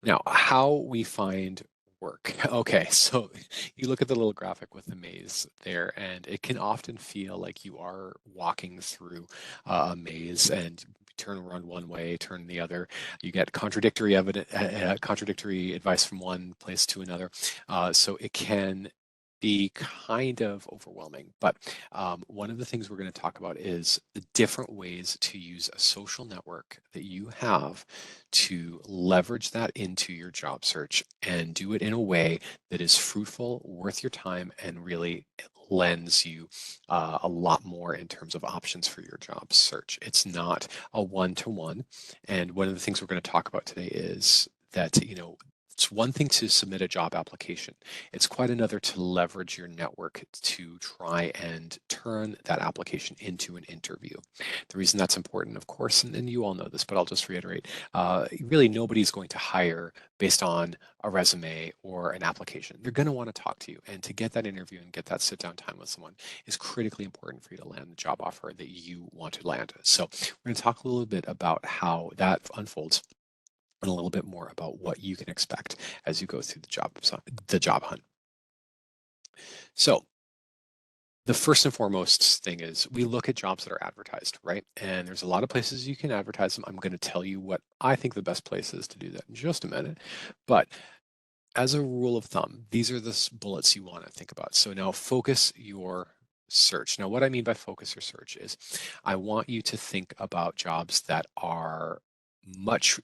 Now, how we find work. Okay, so you look at the little graphic with the maze there, and it can often feel like you are walking through a maze and you turn around one way, turn the other. You get contradictory advice from one place to another. So it can be kind of overwhelming. But one of the things we're going to talk about is the different ways to use a social network that you have to leverage that into your job search and do it in a way that is fruitful, worth your time, and really lends you a lot more in terms of options for your job search. It's not a one-to-one. And one of the things we're going to talk about today is that, it's one thing to submit a job application. It's quite another to leverage your network to try and turn that application into an interview. The reason that's important, of course, and you all know this, but I'll just reiterate, really nobody's going to hire based on a resume or an application. They're going to want to talk to you. And to get that interview and get that sit down time with someone is critically important for you to land the job offer that you want to land. So we're going to talk a little bit about how that unfolds and a little bit more about what you can expect as you go through the job hunt. So the first and foremost thing is we look at jobs that are advertised, right? And there's a lot of places you can advertise them. I'm going to tell you what I think the best place is to do that in just a minute. But as a rule of thumb, these are the bullets you want to think about. So now focus your search. Now, what I mean by focus your search is I want you to think about jobs that are much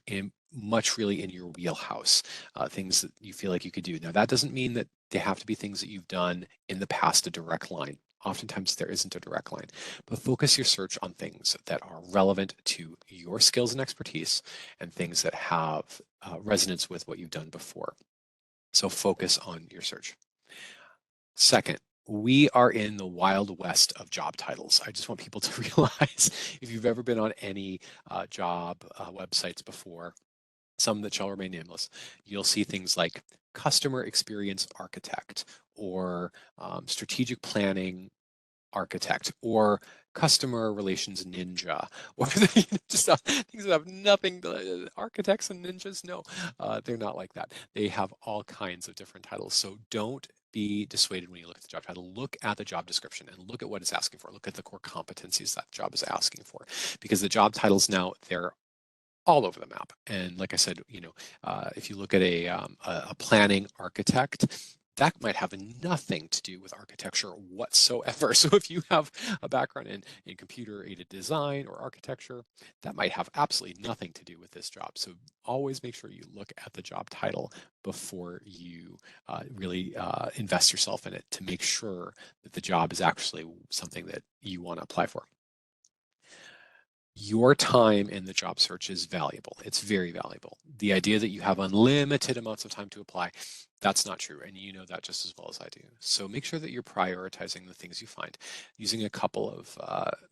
really in your wheelhouse, things that you feel like you could do. Now, that doesn't mean that they have to be things that you've done in the past, a direct line. Oftentimes there isn't a direct line, but focus your search on things that are relevant to your skills and expertise and things that have resonance with what you've done before. So focus on your search. Second, we are in the wild west of job titles. I just want people to realize if you've ever been on any job websites before, some that shall remain nameless, you'll see things like customer experience architect or strategic planning architect or customer relations ninja or just things that have nothing to, architects and ninjas. No, they're not like that. They have all kinds of different titles. So don't be dissuaded when you look at the job title. Look at the job description and look at what it's asking for. Look at the core competencies that job is asking for, because the job titles now, they're all over the map. And like I said, if you look at a planning architect, that might have nothing to do with architecture whatsoever. So if you have a background in computer aided design or architecture, that might have absolutely nothing to do with this job. So always make sure you look at the job title before you really invest yourself in it to make sure that the job is actually something that you want to apply for. Your time in the job search is valuable. It's very valuable. The idea that you have unlimited amounts of time to apply, that's not true. And you know that just as well as I do. So make sure that you're prioritizing the things you find using a couple of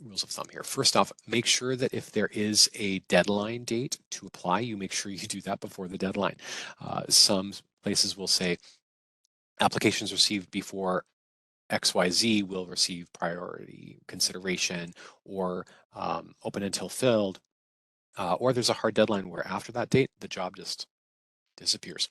rules of thumb here. First off, make sure that if there is a deadline date to apply, you make sure you do that before the deadline. Some places will say applications received before XYZ will receive priority consideration or open until filled, or there's a hard deadline where after that date, the job just disappears.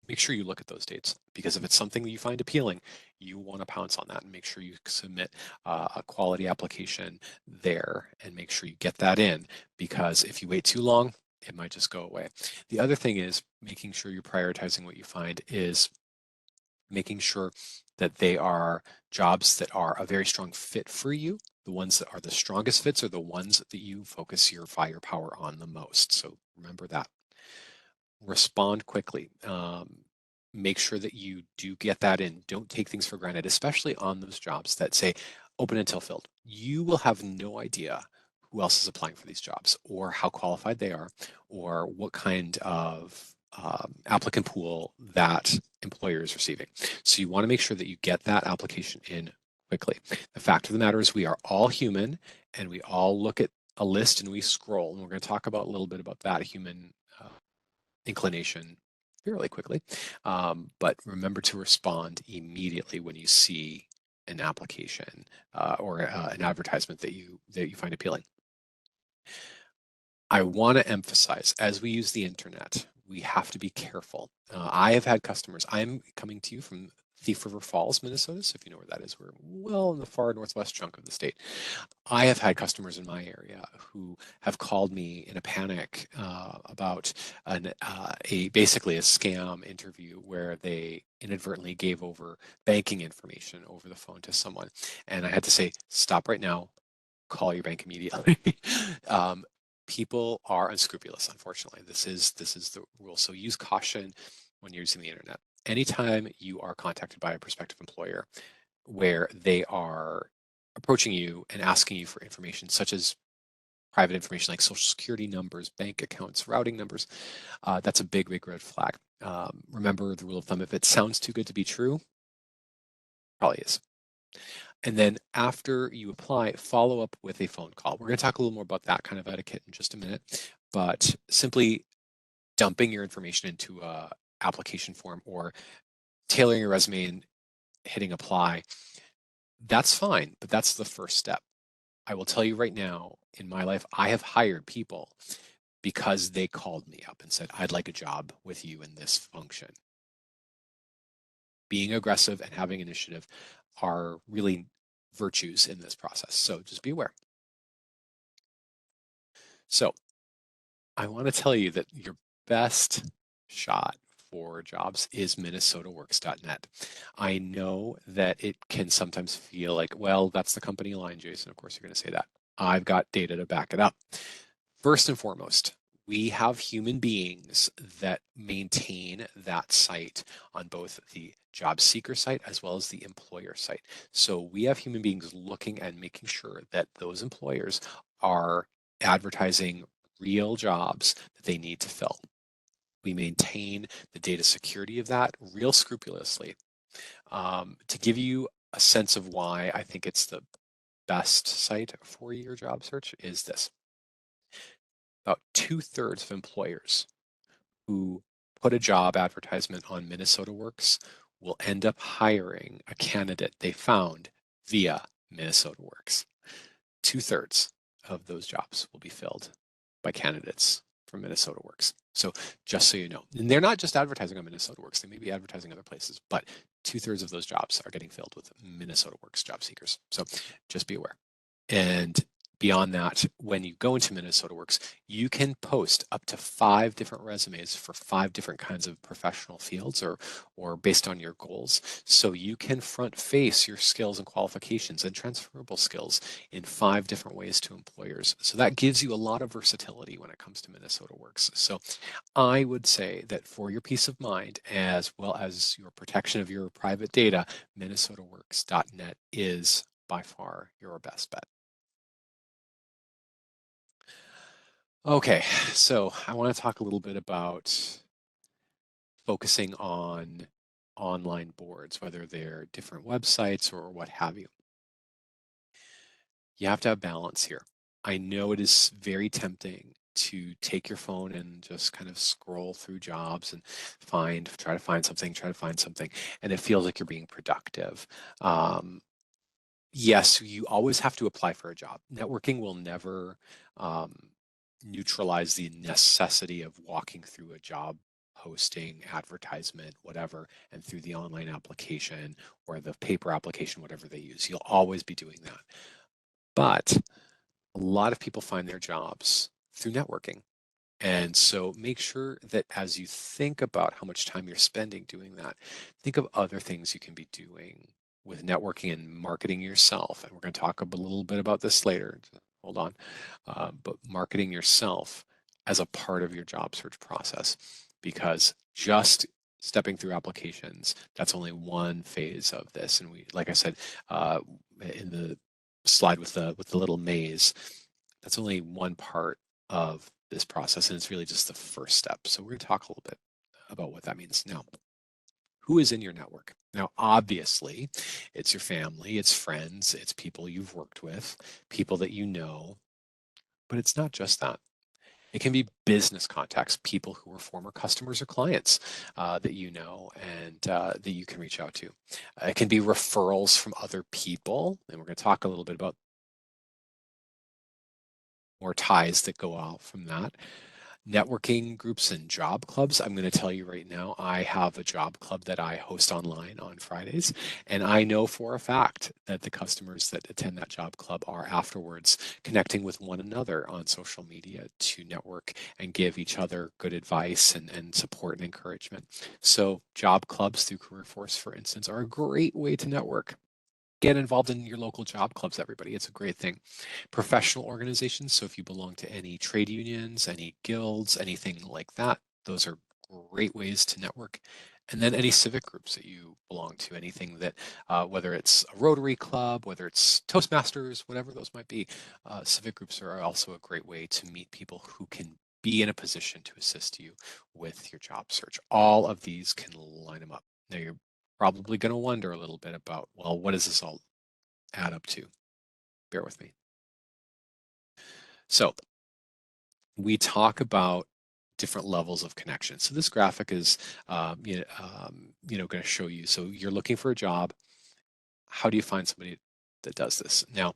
Make sure you look at those dates, because if it's something that you find appealing, you want to pounce on that and make sure you submit a quality application there and make sure you get that in, because if you wait too long, it might just go away. The other thing is making sure you're prioritizing what you find is making sure that they are jobs that are a very strong fit for you. The ones that are the strongest fits are the ones that you focus your firepower on the most. So remember that. Respond quickly. Make sure that you do get that in. Don't take things for granted, especially on those jobs that say open until filled. You will have no idea who else is applying for these jobs or how qualified they are or what kind of applicant pool that employer is receiving. So you want to make sure that you get that application in quickly. The fact of the matter is we are all human and we all look at a list and we scroll. And we're going to talk about a little bit about that human inclination fairly quickly. But remember to respond immediately when you see an application or an advertisement that you find appealing. I want to emphasize, as we use the internet, we have to be careful. I have had customers. I'm coming to you from Thief River Falls, Minnesota. So if you know where that is, we're well in the far northwest chunk of the state. I have had customers in my area who have called me in a panic about basically a scam interview where they inadvertently gave over banking information over the phone to someone, and I had to say, stop right now, call your bank immediately. um, People are unscrupulous, unfortunately. This is the rule. So use caution when you're using the internet. Anytime you are contacted by a prospective employer where they are approaching you and asking you for information such as private information like social security numbers, bank accounts, routing numbers, that's a big, big red flag. Remember the rule of thumb, if it sounds too good to be true, probably is. And then after you apply, follow up with a phone call. We're going to talk a little more about that kind of etiquette in just a minute, but simply dumping your information into a application form or tailoring your resume and hitting apply, that's fine, but that's the first step. I will tell you right now, in my life, I have hired people because they called me up and said, I'd like a job with you in this function. Being aggressive and having initiative are really virtues in this process. So just be aware. So I want to tell you that your best shot for jobs is minnesotaworks.net. I know that it can sometimes feel like, well, that's the company line, Jason. Of course, you're going to say that. I've got data to back it up. First and foremost, we have human beings that maintain that site on both the job seeker site as well as the employer site. So we have human beings looking and making sure that those employers are advertising real jobs that they need to fill. We maintain the data security of that real scrupulously. To give you a sense of why I think it's the best site for your job search is this. About 2/3 of employers who put a job advertisement on Minnesota Works will end up hiring a candidate they found via Minnesota Works. 2/3 of those jobs will be filled by candidates from Minnesota Works. So just so you know, and they're not just advertising on Minnesota Works, they may be advertising other places, but 2/3 of those jobs are getting filled with Minnesota Works job seekers. So just be aware. And beyond that, when you go into Minnesota Works, you can post up to 5 different resumes for 5 different kinds of professional fields or based on your goals. So you can front face your skills and qualifications and transferable skills in 5 different ways to employers. So that gives you a lot of versatility when it comes to Minnesota Works. So I would say that for your peace of mind, as well as your protection of your private data, minnesotaworks.net is by far your best bet. Okay, so I want to talk a little bit about focusing on online boards, whether they're different websites or what have you. You have to have balance here. I know it is very tempting to take your phone and just kind of scroll through jobs and try to find something, and it feels like you're being productive. Yes, you always have to apply for a job. Networking will never um, neutralize the necessity of walking through a job posting, advertisement, whatever, and through the online application or the paper application, whatever they use. You'll always be doing that. But a lot of people find their jobs through networking. And so make sure that as you think about how much time you're spending doing that, think of other things you can be doing with networking and marketing yourself. And we're going to talk a little bit about this later. Hold on. But marketing yourself as a part of your job search process, because just stepping through applications, that's only one phase of this. And we, like I said, in the slide with the little maze, that's only one part of this process, and it's really just the first step. So we're going to talk a little bit about what that means. Now, who is in your network? Now, obviously, it's your family, it's friends, it's people you've worked with, people that you know, but it's not just that. It can be business contacts, people who are former customers or clients that you know and that you can reach out to. It can be referrals from other people, and we're going to talk a little bit about more ties that go out from that. Networking groups and job clubs. I'm going to tell you right now, I have a job club that I host online on Fridays, and I know for a fact that the customers that attend that job club are afterwards connecting with one another on social media to network and give each other good advice and support and encouragement. So job clubs through Career Force, for instance, are a great way to network. Get involved in your local job clubs, everybody. It's a great thing. Professional organizations, so if you belong to any trade unions, any guilds, anything like that, those are great ways to network. And then any civic groups that you belong to, anything that, whether it's a Rotary Club, whether it's Toastmasters, whatever those might be, civic groups are also a great way to meet people who can be in a position to assist you with your job search. All of these can line them up. Now, you're probably going to wonder a little bit about, well, what does this all add up to? Bear with me. So we talk about different levels of connection. So this graphic is, going to show you. So you're looking for a job. How do you find somebody that does this? Now,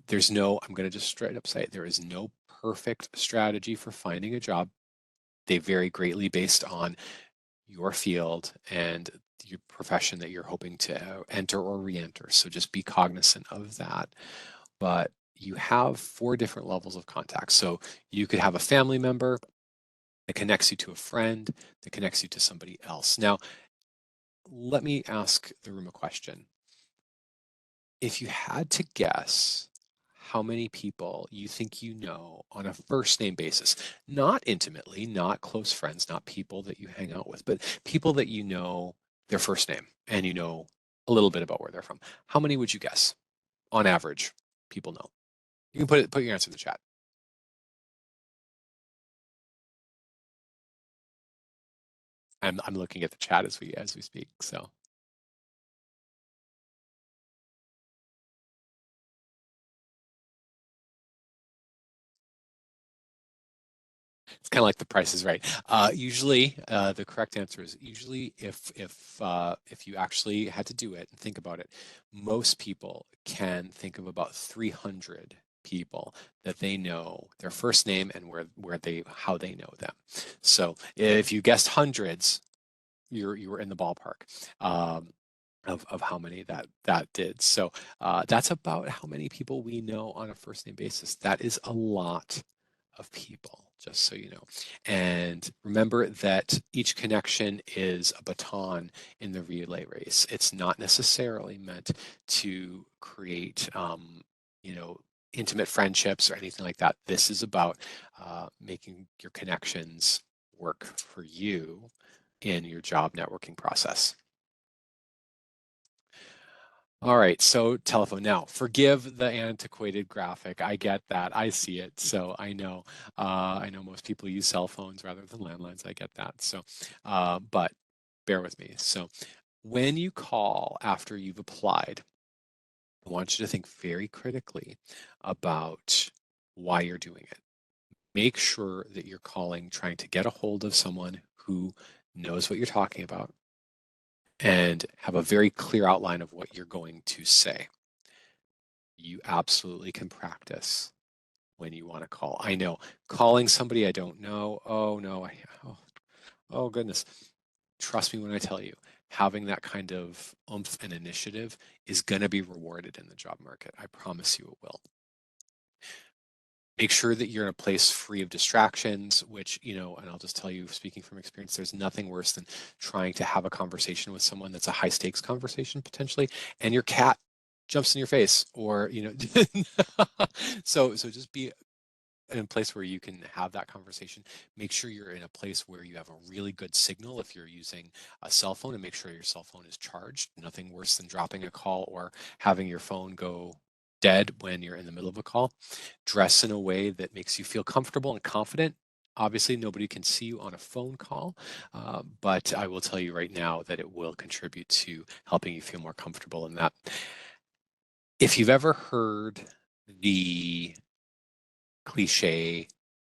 there's no, I'm going to just straight up say it, there is no perfect strategy for finding a job. They vary greatly based on your field and your profession that you're hoping to enter or re-enter. So just be cognizant of that. But you have 4 different levels of contact. So you could have a family member that connects you to a friend, that connects you to somebody else. Now, let me ask the room a question. If you had to guess how many people you think you know on a first name basis, not intimately, not close friends, not people that you hang out with, but people that you know their first name and you know a little bit about where they're from, how many would you guess on average people know? You can put your answer in the chat. I'm looking at the chat as we speak. So it's kind of like the Price is Right. Usually, the correct answer is usually if you actually had to do it and think about it, most people can think of about 300 people that they know their first name and where they how they know them. So if you guessed hundreds, you were in the ballpark. Of how many that did. So that's about how many people we know on a first name basis. That is a lot of people, just so you know. And remember that each connection is a baton in the relay race. It's not necessarily meant to create, you know, intimate friendships or anything like that. This is about making your connections work for you in your job networking process. All right, so telephone. Now, forgive the antiquated graphic. I get that. I see it. So I know most people use cell phones rather than landlines. I get that. So, but bear with me. So when you call after you've applied, I want you to think very critically about why you're doing it. Make sure that you're calling, trying to get a hold of someone who knows what you're talking about and have a very clear outline of what you're going to say. You absolutely can practice when you want to call. I know calling somebody I don't know, oh no, oh, oh goodness. Trust me when I tell you, having that kind of oomph and initiative is going to be rewarded in the job market. I promise you it will. Make sure that you're in a place free of distractions, which, and I'll just tell you, speaking from experience, there's nothing worse than trying to have a conversation with someone that's a high stakes conversation potentially, and your cat jumps in your face or, so just be in a place where you can have that conversation. Make sure you're in a place where you have a really good signal if you're using a cell phone, and make sure your cell phone is charged. Nothing worse than dropping a call or having your phone go dead when you're in the middle of a call. Dress in a way that makes you feel comfortable and confident. Obviously, nobody can see you on a phone call, but I will tell you right now that it will contribute to helping you feel more comfortable in that. If you've ever heard the cliche,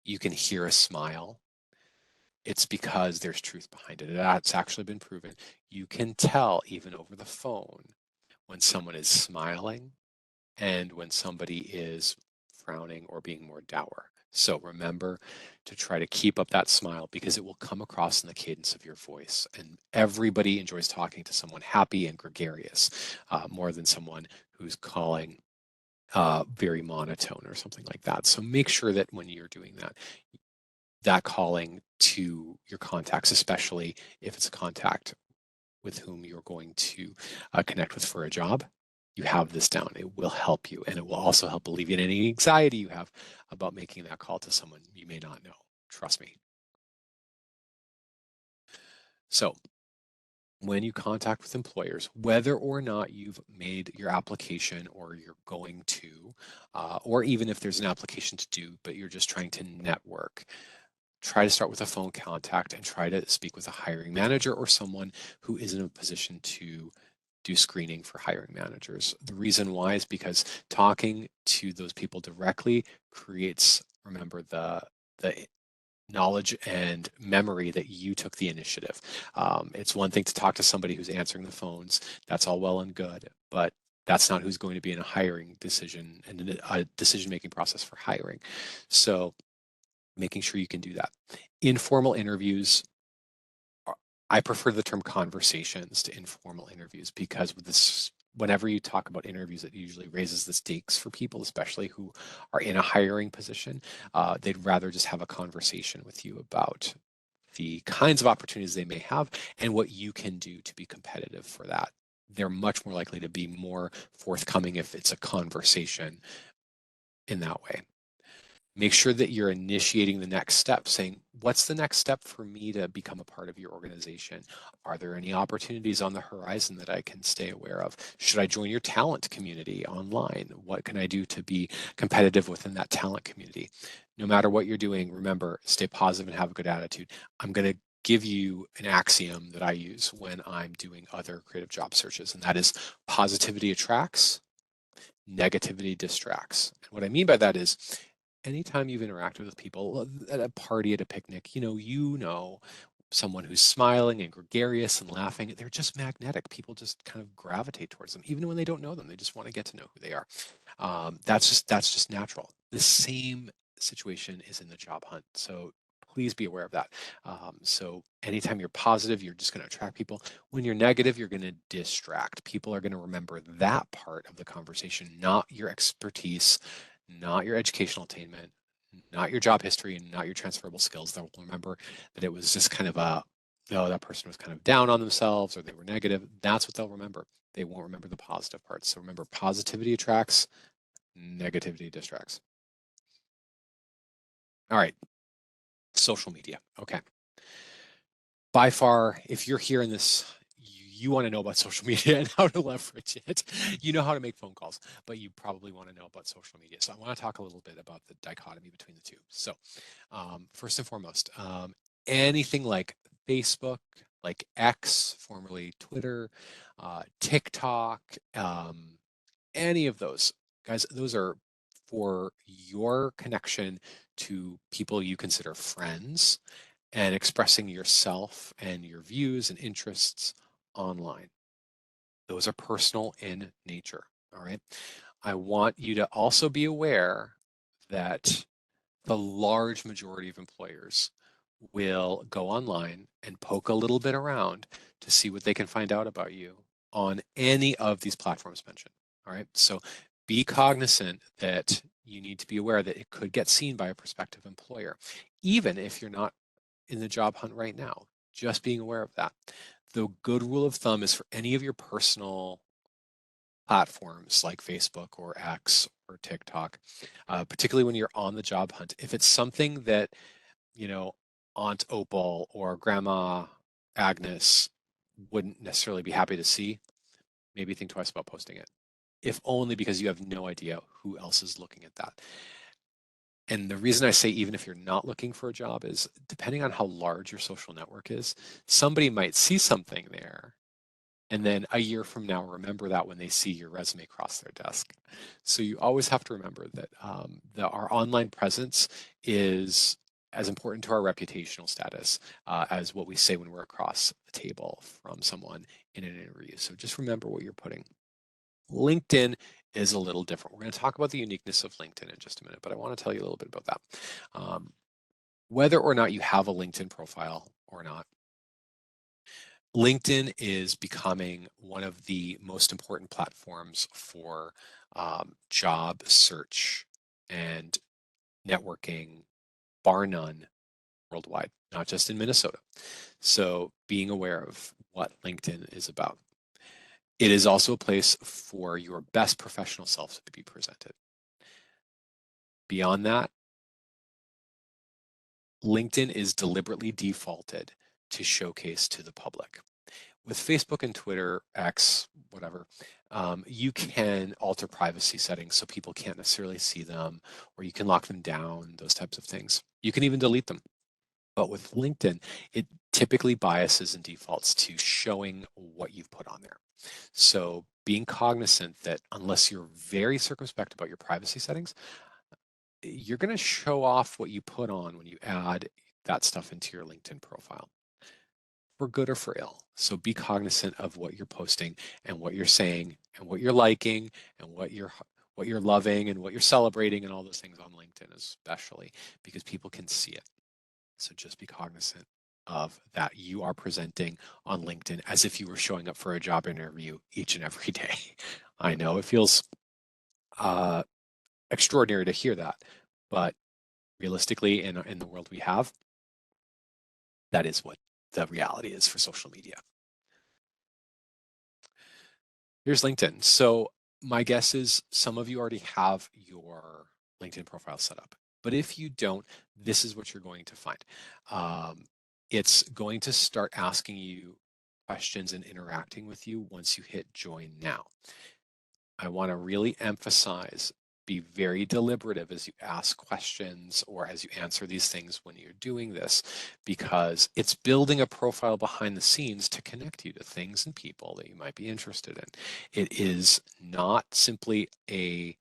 you can hear a smile, it's because there's truth behind it. That's actually been proven. You can tell even over the phone when someone is smiling and when somebody is frowning or being more dour. So remember to try to keep up that smile because it will come across in the cadence of your voice. And everybody enjoys talking to someone happy and gregarious more than someone who's calling very monotone or something like that. So make sure that when you're doing that, that calling to your contacts, especially if it's a contact with whom you're going to connect with for a job, you have this down. It will help you, and it will also help alleviate any anxiety you have about making that call to someone you may not know. Trust me. So when you contact with employers, whether or not you've made your application or you're going to, or even if there's an application to do, but you're just trying to network, try to start with a phone contact and try to speak with a hiring manager or someone who is in a position to do screening for hiring managers. The reason why is because talking to those people directly creates, remember, the knowledge and memory that you took the initiative. It's one thing to talk to somebody who's answering the phones. That's all well and good, but that's not who's going to be in a hiring decision and a decision-making process for hiring. So making sure you can do that. Informal interviews, I prefer the term conversations to informal interviews because with this, whenever you talk about interviews, it usually raises the stakes for people, especially who are in a hiring position. They'd rather just have a conversation with you about the kinds of opportunities they may have and what you can do to be competitive for that. They're much more likely to be more forthcoming if it's a conversation in that way. Make sure that you're initiating the next step, saying, what's the next step for me to become a part of your organization? Are there any opportunities on the horizon that I can stay aware of? Should I join your talent community online? What can I do to be competitive within that talent community? No matter what you're doing, remember, stay positive and have a good attitude. I'm going to give you an axiom that I use when I'm doing other creative job searches, and that is positivity attracts, negativity distracts. And what I mean by that is anytime you've interacted with people at a party, at a picnic, you know someone who's smiling and gregarious and laughing, they're just magnetic. People just kind of gravitate towards them, even when they don't know them. They just want to get to know who they are. That's just natural. The same situation is in the job hunt. So please be aware of that. So anytime you're positive, you're just going to attract people. When you're negative, you're going to distract. People are going to remember that part of the conversation, not your expertise, not your educational attainment, not your job history, and not your transferable skills. They'll remember that it was just kind of oh, that person was kind of down on themselves or they were negative. That's what they'll remember. They won't remember the positive parts. So remember, positivity attracts, negativity distracts. All right, social media. Okay. By far, if you're hearing this, you want to know about social media and how to leverage it. You know how to make phone calls, but you probably want to know about social media. So I want to talk a little bit about the dichotomy between the two. So first and foremost, anything like Facebook, like X, formerly Twitter, TikTok, any of those, guys, those are for your connection to people you consider friends and expressing yourself and your views and interests online. Those are personal in nature. All right. I want you to also be aware that the large majority of employers will go online and poke a little bit around to see what they can find out about you on any of these platforms mentioned. All right. So be cognizant that you need to be aware that it could get seen by a prospective employer, even if you're not in the job hunt right now. Just being aware of that. The good rule of thumb is for any of your personal platforms like Facebook or X or TikTok, particularly when you're on the job hunt, if it's something that, you know, Aunt Opal or Grandma Agnes wouldn't necessarily be happy to see, maybe think twice about posting it, if only because you have no idea who else is looking at that. And the reason I say even if you're not looking for a job is depending on how large your social network is, somebody might see something there and then a year from now remember that when they see your resume cross their desk. So you always have to remember that our online presence is as important to our reputational status as what we say when we're across the table from someone in an interview. So just remember what you're putting. LinkedIn is a little different. We're going to talk about the uniqueness of LinkedIn in just a minute, but I want to tell you a little bit about that. Whether or not you have a LinkedIn profile or not, LinkedIn is becoming one of the most important platforms for job search and networking, bar none, worldwide, not just in Minnesota. So being aware of what LinkedIn is about. It is also a place for your best professional self to be presented. Beyond that, LinkedIn is deliberately defaulted to showcase to the public. With Facebook and Twitter, X, whatever, you can alter privacy settings so people can't necessarily see them, or you can lock them down, those types of things. You can even delete them. But with LinkedIn, it typically biases and defaults to showing what you've put on there. So being cognizant that unless you're very circumspect about your privacy settings, you're going to show off what you put on when you add that stuff into your LinkedIn profile, for good or for ill. So be cognizant of what you're posting and what you're saying and what you're liking and what you're loving and what you're celebrating and all those things on LinkedIn, especially because people can see it. So just be cognizant of that. You are presenting on LinkedIn as if you were showing up for a job interview each and every day. I know it feels extraordinary to hear that, but realistically, in the world we have, that is what the reality is for social media. Here's LinkedIn. So my guess is some of you already have your LinkedIn profile set up. But if you don't, this is what you're going to find. It's going to start asking you questions and interacting with you once you hit join now. I want to really emphasize, be very deliberative as you ask questions or as you answer these things when you're doing this, because it's building a profile behind the scenes to connect you to things and people that you might be interested in. It is not simply a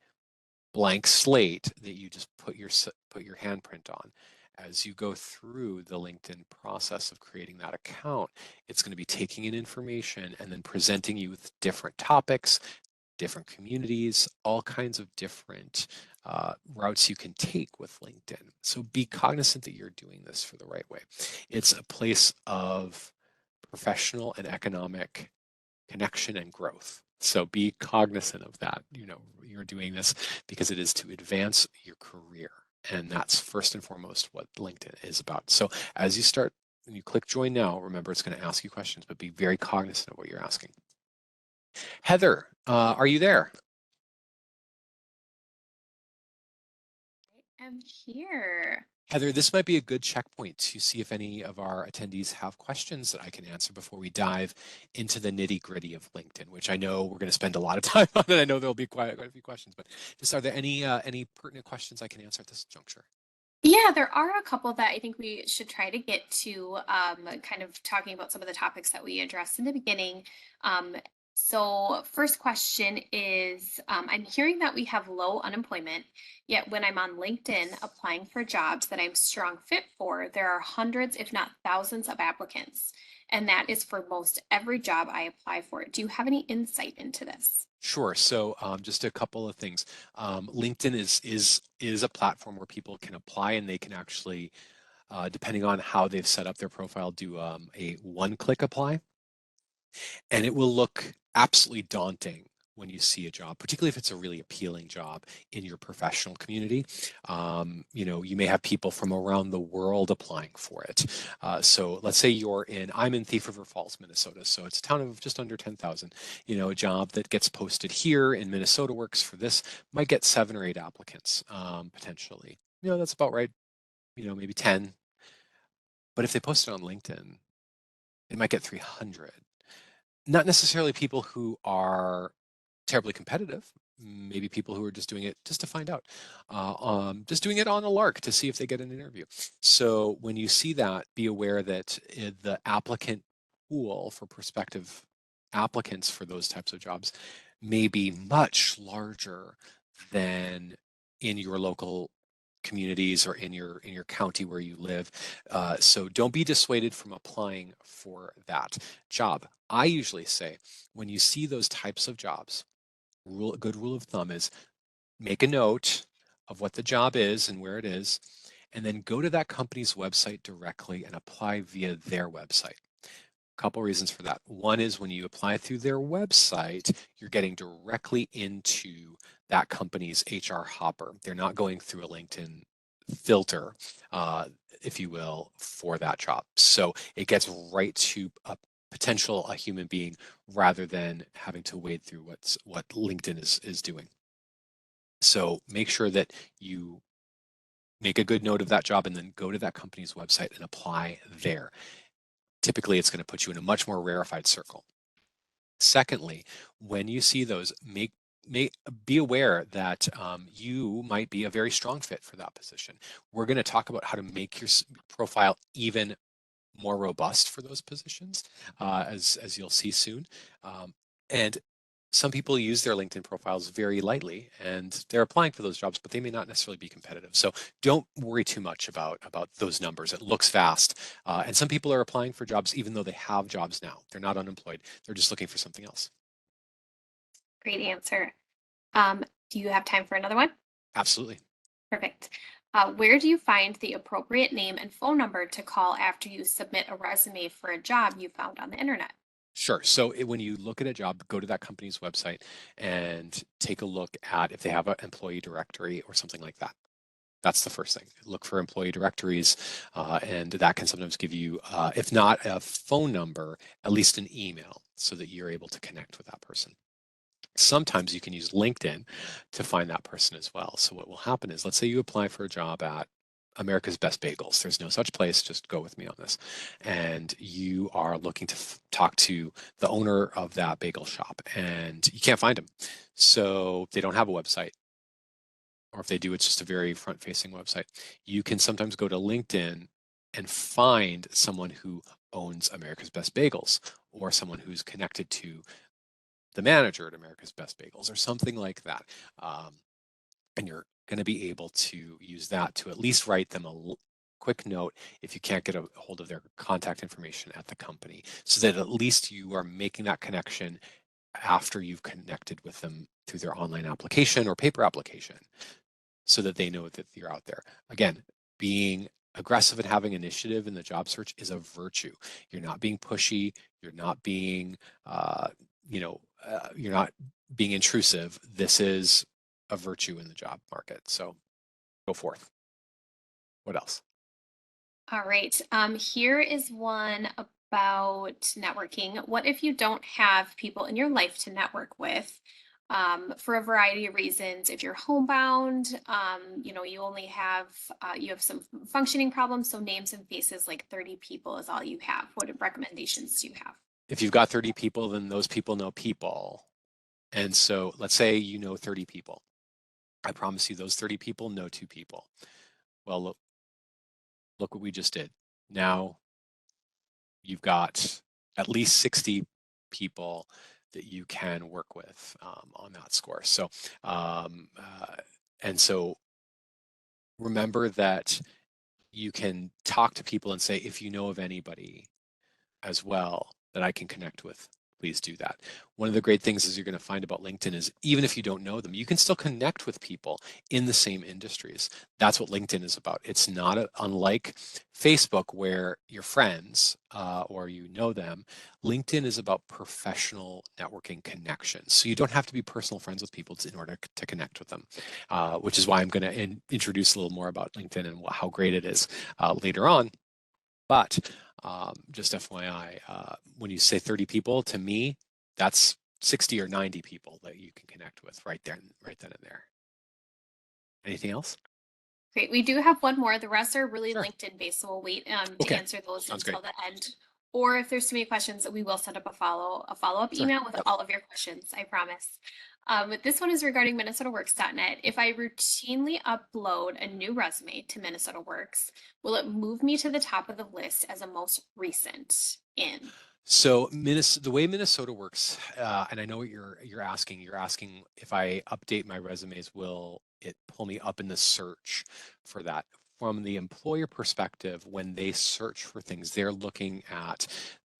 blank slate that you just put your handprint on. As you go through the LinkedIn process of creating that account, it's going to be taking in information and then presenting you with different topics, different communities, all kinds of different routes you can take with LinkedIn. So be cognizant that you're doing this for the right way. It's a place of professional and economic connection and growth. So be cognizant of that. You know, you're doing this because it is to advance your career. And that's first and foremost what LinkedIn is about. So as you start, when you click join now, remember it's going to ask you questions, but be very cognizant of what you're asking. Heather, are you there? I'm here. Heather, this might be a good checkpoint to see if any of our attendees have questions that I can answer before we dive into the nitty-gritty of LinkedIn, which I know we're going to spend a lot of time on, and I know there'll be quite a few questions. But just are there any pertinent questions I can answer at this juncture? Yeah, there are a couple that I think we should try to get to, kind of talking about some of the topics that we addressed in the beginning. Um, so, first question is I'm hearing that we have low unemployment, yet when I'm on LinkedIn applying for jobs that I'm strong fit for, there are hundreds, if not thousands, of applicants. And that is for most every job I apply for. Do you have any insight into this? Sure. So just a couple of things. LinkedIn is a platform where people can apply and they can actually, depending on how they've set up their profile, do a one-click apply. And it will look absolutely daunting when you see a job, particularly if it's a really appealing job in your professional community. You know, you may have people from around the world applying for it. So let's say I'm in Thief River Falls, Minnesota. So it's a town of just under 10,000. You know, a job that gets posted here in Minnesota works for this might get 7 or 8 applicants, potentially. You know, that's about right. You know, maybe 10. But if they post it on LinkedIn, it might get 300. Not necessarily people who are terribly competitive, maybe people who are just doing it just to find out, just doing it on a lark to see if they get an interview. So when you see that, be aware that the applicant pool for prospective applicants for those types of jobs may be much larger than in your local communities or in your county where you live. So don't be dissuaded from applying for that job. I usually say when you see those types of jobs, Good rule of thumb is make a note of what the job is and where it is, and then go to that company's website directly and apply via their website. Couple reasons for that. One is when you apply through their website, you're getting directly into that company's HR hopper. They're not going through a LinkedIn filter, uh, if you will, for that job. So it gets right to a human being rather than having to wade through what LinkedIn is doing. So make sure that you make a good note of that job and then go to that company's website and apply there. Typically, it's going to put you in a much more rarefied circle. Secondly, when you see those, be aware that you might be a very strong fit for that position. We're going to talk about how to make your profile even more robust for those positions, as you'll see soon. And some people use their LinkedIn profiles very lightly and they're applying for those jobs, but they may not necessarily be competitive. So don't worry too much about those numbers. It looks fast. And some people are applying for jobs even though they have jobs now. They're not unemployed. They're just looking for something else. Great answer. Do you have time for another one? Absolutely. Perfect. Where do you find the appropriate name and phone number to call after you submit a resume for a job you found on the internet? Sure. So when you look at a job, go to that company's website and take a look at if they have an employee directory or something like that. That's the first thing. Look for employee directories, and that can sometimes give you, if not a phone number, at least an email so that you're able to connect with that person. Sometimes you can use LinkedIn to find that person as well. So what will happen is, let's say you apply for a job at America's Best Bagels. There's no such place, just go with me on this. And you are looking to talk to the owner of that bagel shop and you can't find him. So they don't have a website, or if they do, it's just a very front-facing website. You can sometimes go to LinkedIn and find someone who owns America's Best Bagels or someone who's connected to the manager at America's Best Bagels or something like that. And you're going to be able to use that to at least write them a quick note if you can't get a hold of their contact information at the company, so that at least you are making that connection after you've connected with them through their online application or paper application, so that they know that you're out there. Again, being aggressive and having initiative in the job search is a virtue. You're not being pushy. You're not being, you're not being intrusive. This is a virtue in the job market. So go forth. What else? All right. Here is one about networking. What if you don't have people in your life to network with, for a variety of reasons? If you're homebound, you only have you have some functioning problems, so names and faces like 30 people is all you have. What recommendations do you have? If you've got 30 people, then those people know people. And so let's say you know 30 people. I promise you those 30 people know two people. Well, look what we just did. Now you've got at least 60 people that you can work with on that score. So, and so remember that you can talk to people and say, if you know of anybody as well that I can connect with, please do that. One of the great things is you're going to find about LinkedIn is even if you don't know them, you can still connect with people in the same industries. That's what LinkedIn is about. It's not unlike Facebook where you're friends or you know them. LinkedIn is about professional networking connections. So you don't have to be personal friends with people in order to connect with them, which is why I'm going to introduce a little more about LinkedIn and how great it is later on. But just FYI, when you say 30 people, to me, that's 60 or 90 people that you can connect with right then and there. Anything else? Great. We do have one more. The rest are really Sure. LinkedIn based, so we'll wait to Okay. answer those Sounds great. until the end. Or if there's too many questions, we will set up a follow-up Sure. email with Yep. all of your questions. I promise. But this one is regarding MinnesotaWorks.net. If I routinely upload a new resume to Minnesota Works, will it move me to the top of the list as a most recent in? So the way Minnesota works, and I know what you're asking. You're asking if I update my resumes, will it pull me up in the search for that? From the employer perspective, when they search for things, they're looking at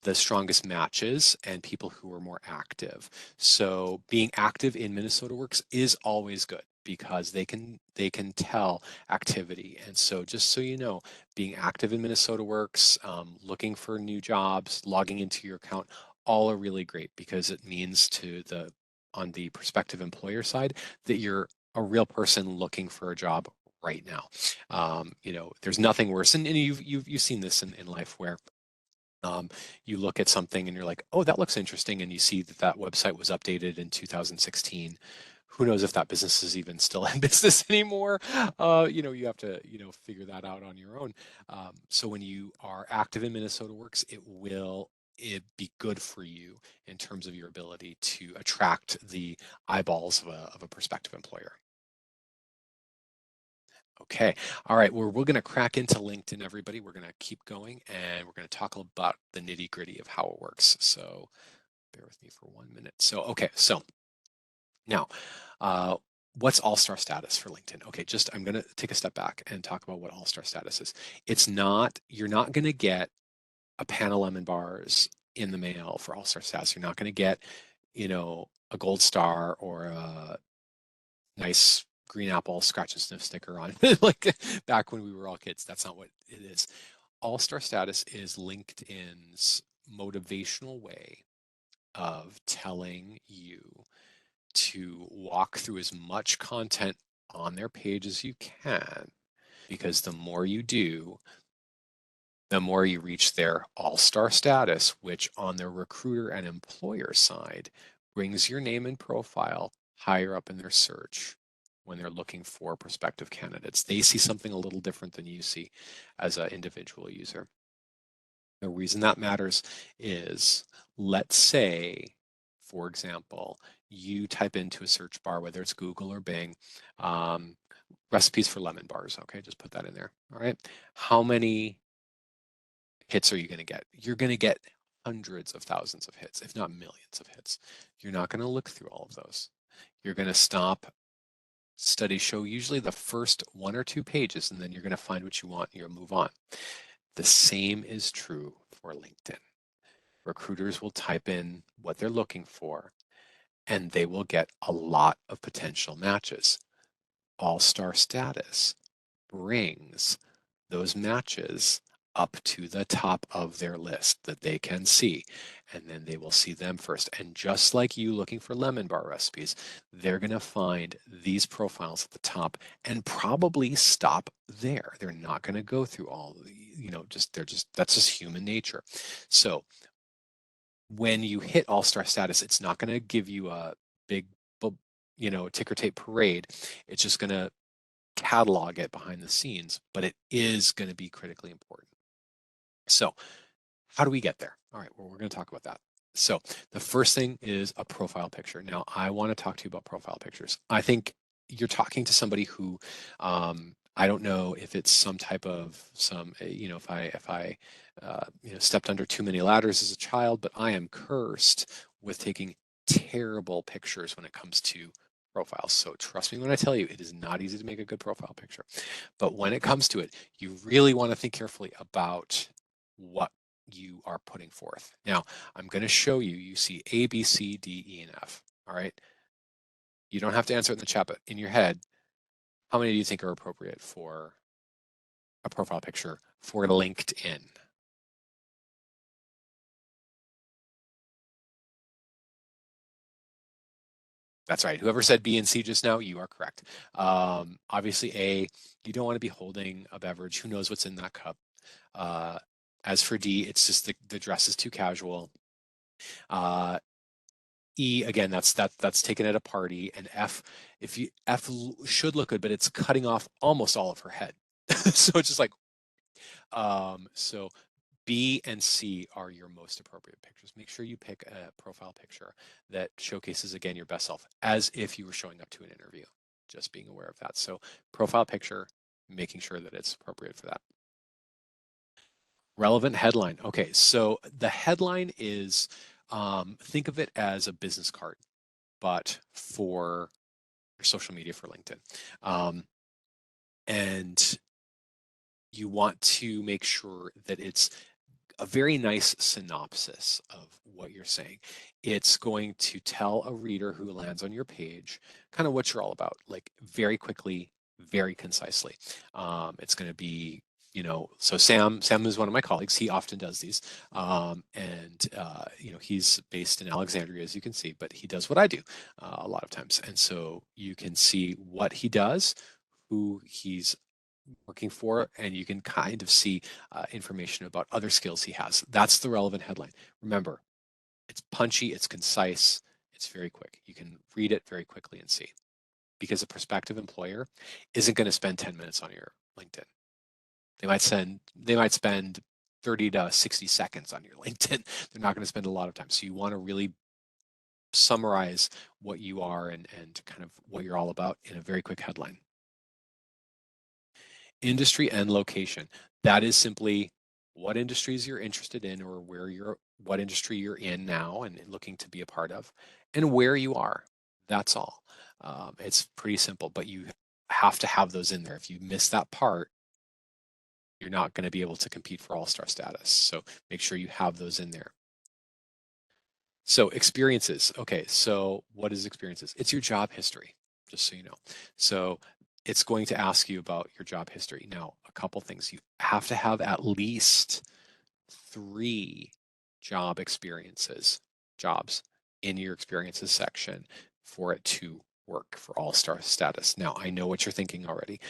the strongest matches and people who are more active. So being active in Minnesota Works is always good because they can tell activity. And so just so you know, being active in Minnesota Works, looking for new jobs, logging into your account, all are really great because it means to the on the prospective employer side that you're a real person looking for a job right now. There's nothing worse, and you've seen this in life where you look at something and you're like, oh, that looks interesting, and you see that that website was updated in 2016. Who knows if that business is even still in business anymore? You have to, figure that out on your own. So when you are active in Minnesota Works, it be good for you in terms of your ability to attract the eyeballs of a prospective employer. Okay. All right. We're going to crack into LinkedIn, everybody. We're going to keep going and we're going to talk about the nitty gritty of how it works. So bear with me for 1 minute. So, okay. So now, uh, what's all-star status for LinkedIn? Okay. I'm going to take a step back and talk about what all-star status is. You're not going to get a pan of lemon bars in the mail for all-star status. You're not going to get, a gold star or a nice green apple scratch and sniff sticker on it like back when we were all kids. That's not what it is. All-star status is LinkedIn's motivational way of telling you to walk through as much content on their page as you can, because the more you do, the more you reach their all-star status, which on their recruiter and employer side brings your name and profile higher up in their search when they're looking for prospective candidates. They see something a little different than you see as an individual user. The reason that matters is, let's say, for example, you type into a search bar, whether it's Google or Bing, recipes for lemon bars. Okay, just put that in there. All right. How many hits are you going to get? You're going to get hundreds of thousands of hits, if not millions of hits. You're not going to look through all of those. You're going to stop. Studies show usually the first 1 or 2 pages, and then you're going to find what you want and you'll move on. The same is true for LinkedIn. Recruiters will type in what they're looking for, and they will get a lot of potential matches. All-star status brings those matches up to the top of their list that they can see, and then they will see them first. And just like you looking for lemon bar recipes, they're going to find these profiles at the top and probably stop there. They're not going to go through all the, that's just human nature. So when you hit all-star status, it's not going to give you a big, ticker tape parade. It's just going to catalog it behind the scenes, but it is going to be critically important. So how do we get there? All right, well, we're going to talk about that. So the first thing is a profile picture. Now, I want to talk to you about profile pictures. I think you're talking to somebody who, I don't know if it's some type of if I stepped under too many ladders as a child, but I am cursed with taking terrible pictures when it comes to profiles. So trust me when I tell you, it is not easy to make a good profile picture. But when it comes to it, you really want to think carefully about what you are putting forth. Now, I'm going to show you, you see A, B, C, D, E, and F. All right. You don't have to answer it in the chat, but in your head, how many do you think are appropriate for a profile picture for LinkedIn? That's right. Whoever said B and C just now, you are correct. Obviously, A, you don't want to be holding a beverage. Who knows what's in that cup? As for D, it's just the dress is too casual. E, again, that's taken at a party. And F, should look good, but it's cutting off almost all of her head. So it's just like, so B and C are your most appropriate pictures. Make sure you pick a profile picture that showcases, again, your best self, as if you were showing up to an interview. Just being aware of that. So profile picture, making sure that it's appropriate for that. Relevant headline. Okay, so the headline is, think of it as a business card, but for your social media for LinkedIn. And you want to make sure that it's a very nice synopsis of what you're saying. It's going to tell a reader who lands on your page kind of what you're all about, like very quickly, very concisely. It's going to be, so Sam is one of my colleagues. He often does these, and he's based in Alexandria, as you can see, but he does what I do a lot of times, and so you can see what he does, who he's working for, and you can kind of see information about other skills he has. That's the relevant headline. Remember, it's punchy, it's concise, it's very quick. You can read it very quickly and see, because a prospective employer isn't going to spend 10 minutes on your LinkedIn. They might spend 30 to 60 seconds on your LinkedIn. They're not going to spend a lot of time. So you want to really summarize what you are and kind of what you're all about in a very quick headline. Industry and location. That is simply what industries you're interested in, or what industry you're in now and looking to be a part of, and where you are. That's all. It's pretty simple, but you have to have those in there. If you miss that part, you're not going to be able to compete for all-star status. So make sure you have those in there. So experiences. Okay, so what is experiences? It's your job history, just so you know. So it's going to ask you about your job history. Now, a couple things. You have to have at least 3 jobs in your experiences section for it to work for all-star status. Now, I know what you're thinking already.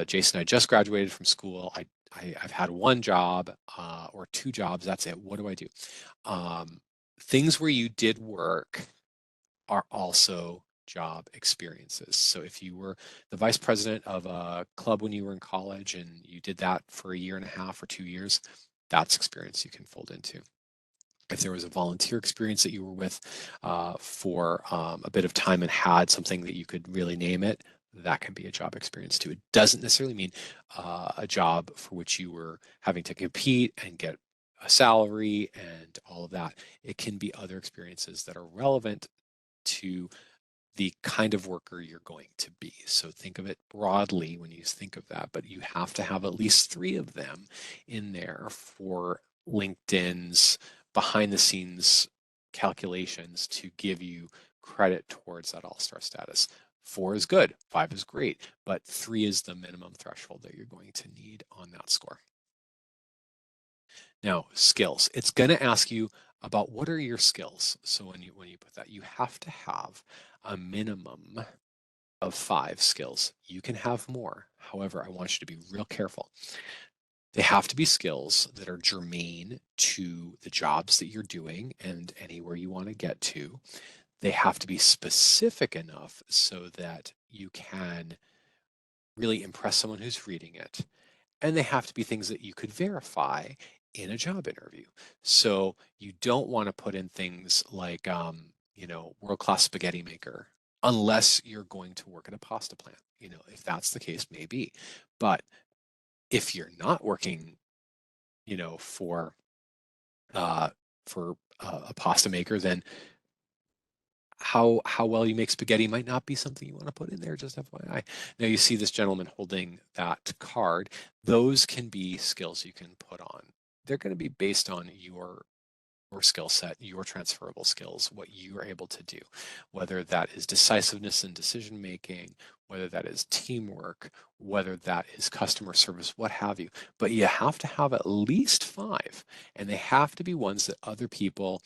Jason, I just graduated from school. I've had 1 job or 2 jobs. That's it. What do I do? Things where you did work are also job experiences. So if you were the vice president of a club when you were in college and you did that for a year and a half or 2 years, that's experience you can fold into. If there was a volunteer experience that you were with for a bit of time and had something that you could really name it, that can be a job experience too. It doesn't necessarily mean a job for which you were having to compete and get a salary and all of that. It can be other experiences that are relevant to the kind of worker you're going to be. So think of it broadly when you think of that, but you have to have at least 3 of them in there for LinkedIn's behind the scenes calculations to give you credit towards that all-star status. 4 is good, 5 is great, but 3 is the minimum threshold that you're going to need on that score. Now, skills. It's going to ask you about what are your skills. So when you put that, you have to have a minimum of 5 skills. You can have more. However, I want you to be real careful. They have to be skills that are germane to the jobs that you're doing and anywhere you want to get to. They have to be specific enough so that you can really impress someone who's reading it. And they have to be things that you could verify in a job interview. So you don't want to put in things like, world-class spaghetti maker, unless you're going to work at a pasta plant. If that's the case, maybe. But if you're not working, for a pasta maker, then how well you make spaghetti might not be something you want to put in there, just FYI. Now you see this gentleman holding that card. Those can be skills you can put on. They're going to be based on your skill set, your transferable skills, what you are able to do, whether that is decisiveness and decision making, whether that is teamwork, whether that is customer service, what have you. But you have to have at least 5, and they have to be ones that other people,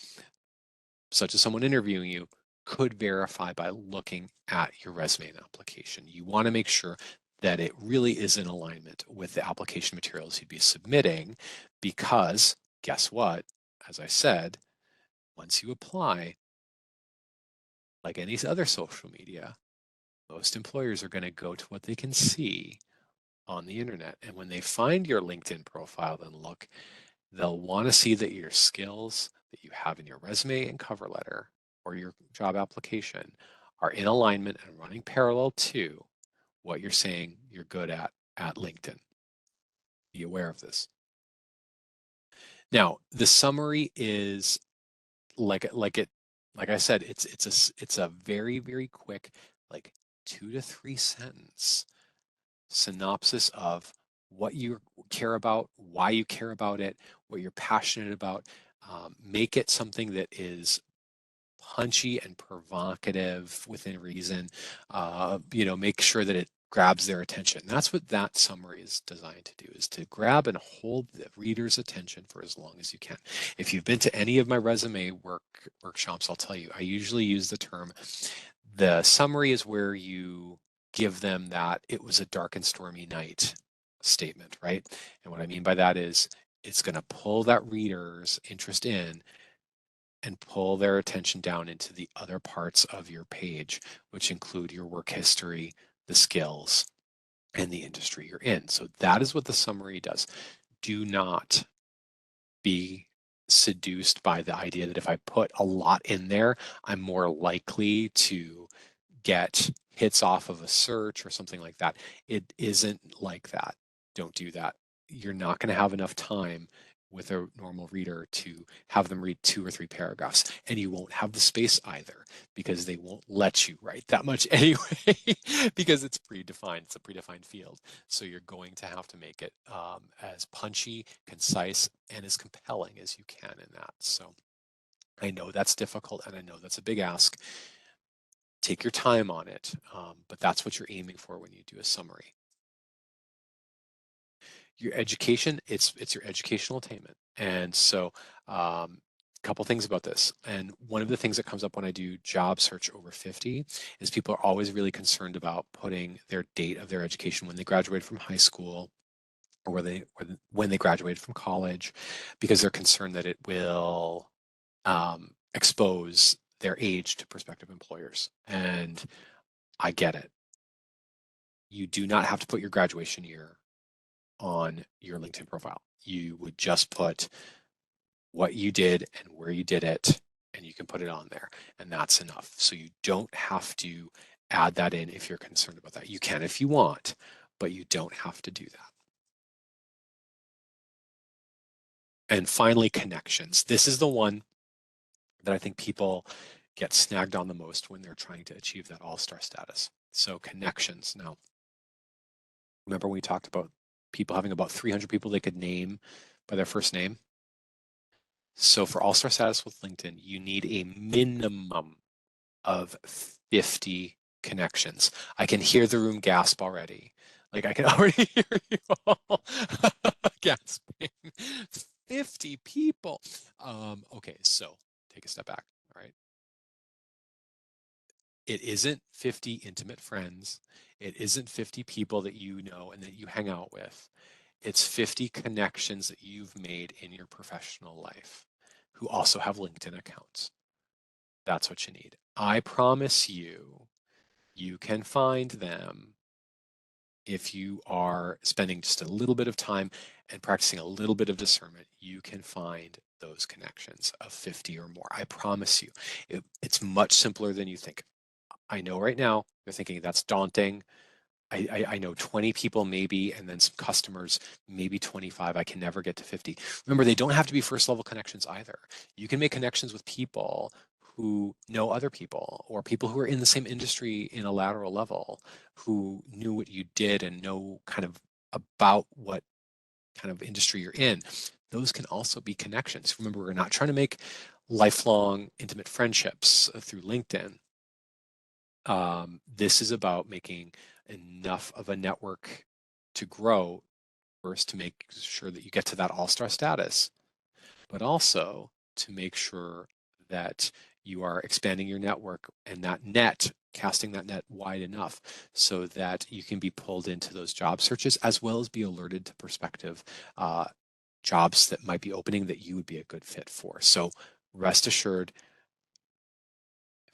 such as someone interviewing you, could verify by looking at your resume and application. You want to make sure that it really is in alignment with the application materials you'd be submitting, because guess what? As I said, once you apply, like any other social media, most employers are going to go to what they can see on the internet. And when they find your LinkedIn profile and look, they'll want to see that your skills that you have in your resume and cover letter or your job application are in alignment and running parallel to what you're saying you're good at LinkedIn. Be aware of this. Now, the summary is like I said, it's a very, very quick, like 2 to 3 sentence synopsis of what you care about, why you care about it, what you're passionate about. Make it something that is punchy and provocative within reason. Make sure that it grabs their attention. That's what that summary is designed to do, is to grab and hold the reader's attention for as long as you can. If you've been to any of my resume workshops, I'll tell you, I usually use the term, the summary is where you give them that it was a dark and stormy night statement, right? And what I mean by that is it's going to pull that reader's interest in and pull their attention down into the other parts of your page, which include your work history, the skills, and the industry you're in. So that is what the summary does. Do not be seduced by the idea that if I put a lot in there, I'm more likely to get hits off of a search or something like that. It isn't like that. Don't do that. You're not going to have enough time with a normal reader to have them read 2 or 3 paragraphs, and you won't have the space either, because they won't let you write that much anyway, because it's predefined. It's a predefined field. So you're going to have to make it as punchy, concise, and as compelling as you can in that. So I know that's difficult, and I know that's a big ask. Take your time on it, but that's what you're aiming for when you do a summary. Your education, it's your educational attainment. And so a couple things about this. And one of the things that comes up when I do job search over 50 is people are always really concerned about putting their date of their education when they graduated from high school, or when they graduated from college, because they're concerned that it will expose their age to prospective employers. And I get it. You do not have to put your graduation year on your LinkedIn profile. You would just put what you did and where you did it, and you can put it on there, and that's enough. So you don't have to add that in if you're concerned about that. You can if you want, but you don't have to do that. And finally, connections. This is the one that I think people get snagged on the most when they're trying to achieve that all-star status. So connections. Now, remember when we talked about people having about 300 people they could name by their first name? So for all-star status with LinkedIn, you need a minimum of 50 connections. I can hear the room gasp already. Like I can already hear you all gasping. 50 people. Okay, so take a step back. All right. It isn't 50 intimate friends. It isn't 50 people that you know and that you hang out with. It's 50 connections that you've made in your professional life who also have LinkedIn accounts. That's what you need. I promise you, you can find them if you are spending just a little bit of time and practicing a little bit of discernment. You can find those connections of 50 or more. I promise you, it's much simpler than you think. I know right now you're thinking that's daunting. I know 20 people maybe, and then some customers, maybe 25. I can never get to 50. Remember, they don't have to be first level connections either. You can make connections with people who know other people, or people who are in the same industry in a lateral level, who knew what you did and know kind of about what kind of industry you're in. Those can also be connections. Remember, we're not trying to make lifelong intimate friendships through LinkedIn. This is about making enough of a network to grow, first to make sure that you get to that all-star status, but also to make sure that you are expanding your network and that net, casting that net wide enough so that you can be pulled into those job searches, as well as be alerted to prospective jobs that might be opening that you would be a good fit for. So rest assured,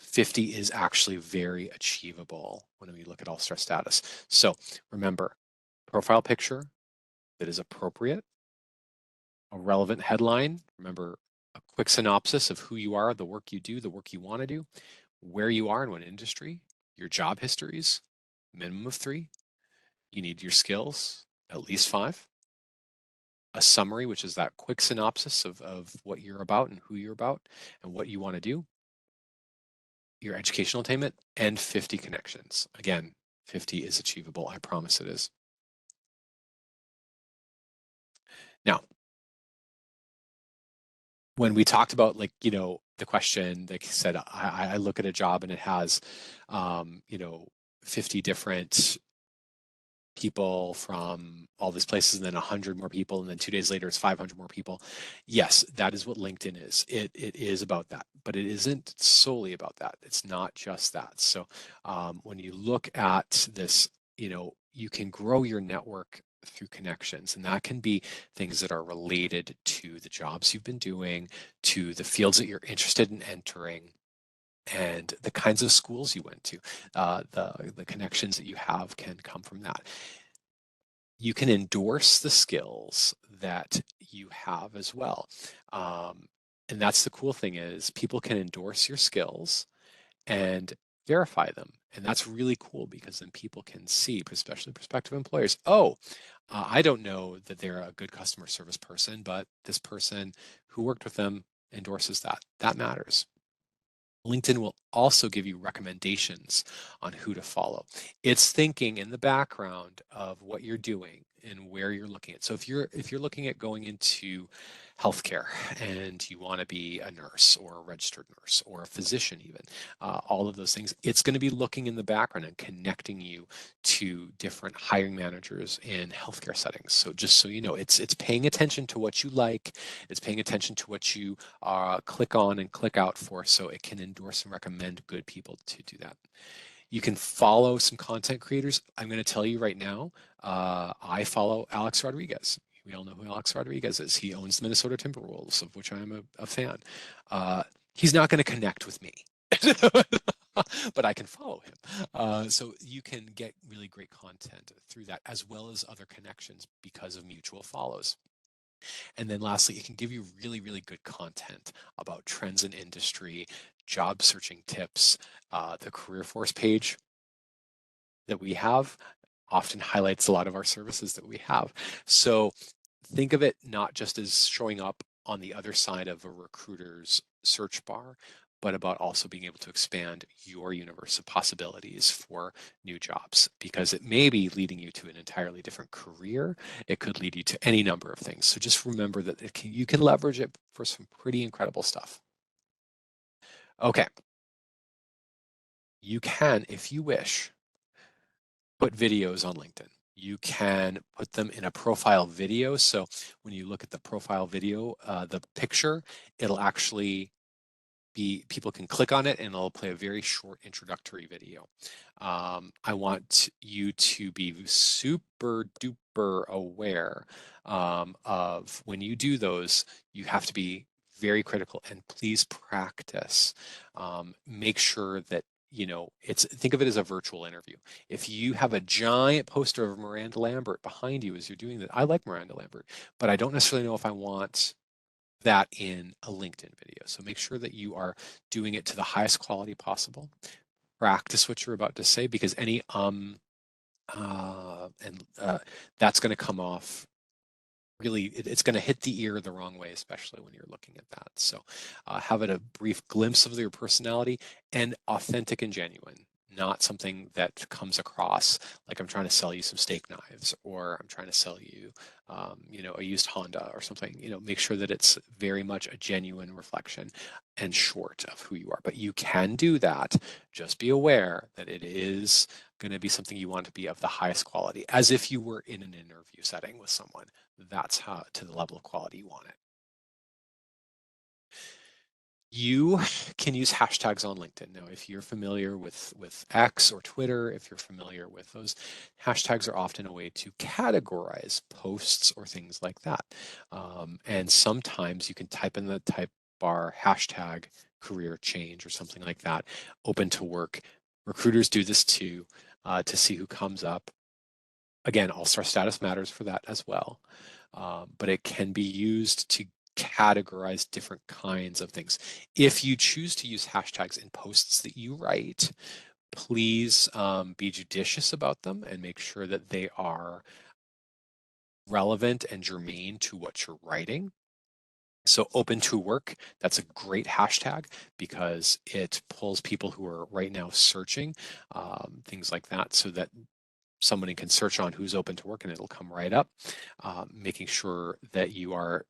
50 is actually very achievable when we look at all-star status. So remember, profile picture that is appropriate, a relevant headline. Remember, a quick synopsis of who you are, the work you do, the work you want to do, where you are in what industry, your job histories, minimum of 3. You need your skills, at least 5. A summary, which is that quick synopsis of what you're about and who you're about and what you want to do. Your educational attainment, and 50 connections. Again, 50 is achievable. I promise it is. Now, when we talked about, like, the question, like you said, I look at a job and it has, um, you know, 50 different people from all these places and then 100 more people and then 2 days later it's 500 more people. Yes, that is what LinkedIn is. It is about that, but it isn't solely about that. It's not just that. So when you look at this, you can grow your network through connections, and that can be things that are related to the jobs you've been doing, to the fields that you're interested in entering, and the kinds of schools you went to. The connections that you have can come from that. You can endorse the skills that you have as well. And that's the cool thing, is people can endorse your skills and verify them. And that's really cool, because then people can see, especially prospective employers, oh, I don't know that they're a good customer service person, but this person who worked with them endorses that. That matters. LinkedIn will also give you recommendations on who to follow. It's thinking in the background of what you're doing and where you're looking at. So if you're looking at going into healthcare and you want to be a nurse or a registered nurse or a physician, even all of those things, it's going to be looking in the background and connecting you to different hiring managers in healthcare settings. So just so you know, it's paying attention to what you like, it's paying attention to what you click on and click out for, so it can endorse and recommend good people to do that. You can follow some content creators. I'm going to tell you right now, I follow Alex Rodriguez. We all know who Alex Rodriguez is. He owns the Minnesota Timberwolves, of which I am a fan. He's not going to connect with me, but I can follow him. So you can get really great content through that, as well as other connections because of mutual follows. And then lastly, it can give you really, really good content about trends in industry, job searching tips. The Career Force page that we have often highlights a lot of our services that we have. So think of it not just as showing up on the other side of a recruiter's search bar, but about also being able to expand your universe of possibilities for new jobs, because it may be leading you to an entirely different career. It could lead you to any number of things. So just remember that you can leverage it for some pretty incredible stuff. Okay, you can, if you wish, put videos on LinkedIn. You can put them in a profile video. So when you look at the profile video, the picture, it'll actually be, people can click on it and it'll play a very short introductory video. I want you to be super duper aware of when you do those, you have to be very critical, and please practice. Make sure that think of it as a virtual interview. If you have a giant poster of Miranda Lambert behind you as you're doing that, I like Miranda Lambert, but I don't necessarily know if I want that in a LinkedIn video. So make sure that you are doing it to the highest quality possible. Practice what you're about to say, because any and that's going to come off really, it's going to hit the ear the wrong way, especially when you're looking at that. So have it a brief glimpse of your personality, and authentic and genuine, not something that comes across like I'm trying to sell you some steak knives, or I'm trying to sell you, a used Honda or something. Make sure that it's very much a genuine reflection and short of who you are. But you can do that. Just be aware that it is going to be something you want to be of the highest quality, as if you were in an interview setting with someone. That's how, to the level of quality you want it. You can use hashtags on LinkedIn. Now, if you're familiar with X or Twitter, if you're familiar with those, hashtags are often a way to categorize posts or things like that. And sometimes you can type in the type bar hashtag career change or something like that, open to work. Recruiters do this too, to see who comes up. Again, All-Star status matters for that as well. But it can be used to categorize different kinds of things. If you choose to use hashtags in posts that you write, please be judicious about them and make sure that they are relevant and germane to what you're writing. So open to work, that's a great hashtag, because it pulls people who are right now searching, things like that, so that somebody can search on who's open to work and it'll come right up. Making sure that you are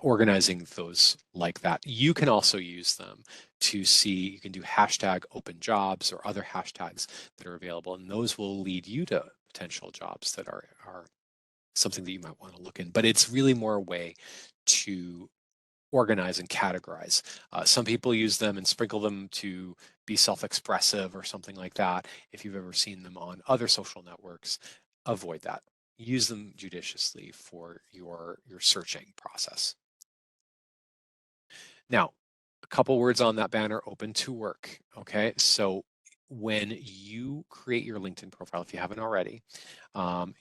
organizing those like that. You can also use them to see, you can do hashtag open jobs or other hashtags that are available, and those will lead you to potential jobs that are something that you might want to look in. But it's really more a way to organize and categorize. Some people use them and sprinkle them to be self-expressive or something like that. If you've ever seen them on other social networks, avoid that. Use them judiciously for your searching process. Now, a couple words on that banner, open to work. Okay, so when you create your LinkedIn profile, if you haven't already,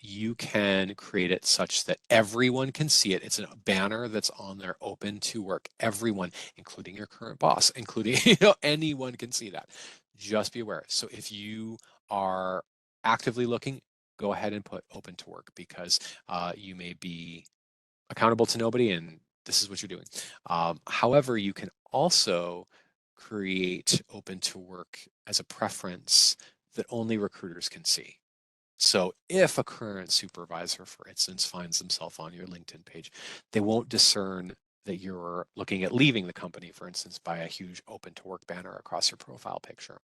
you can create it such that everyone can see it. It's a banner that's on there, open to work. Everyone, including your current boss, including anyone can see that. Just be aware. So if you are actively looking, go ahead and put open to work, because you may be accountable to nobody and this is what you're doing. However, you can also create open to work as a preference that only recruiters can see. So if a current supervisor, for instance, finds themselves on your LinkedIn page, they won't discern that you're looking at leaving the company, for instance, by a huge open to work banner across your profile picture.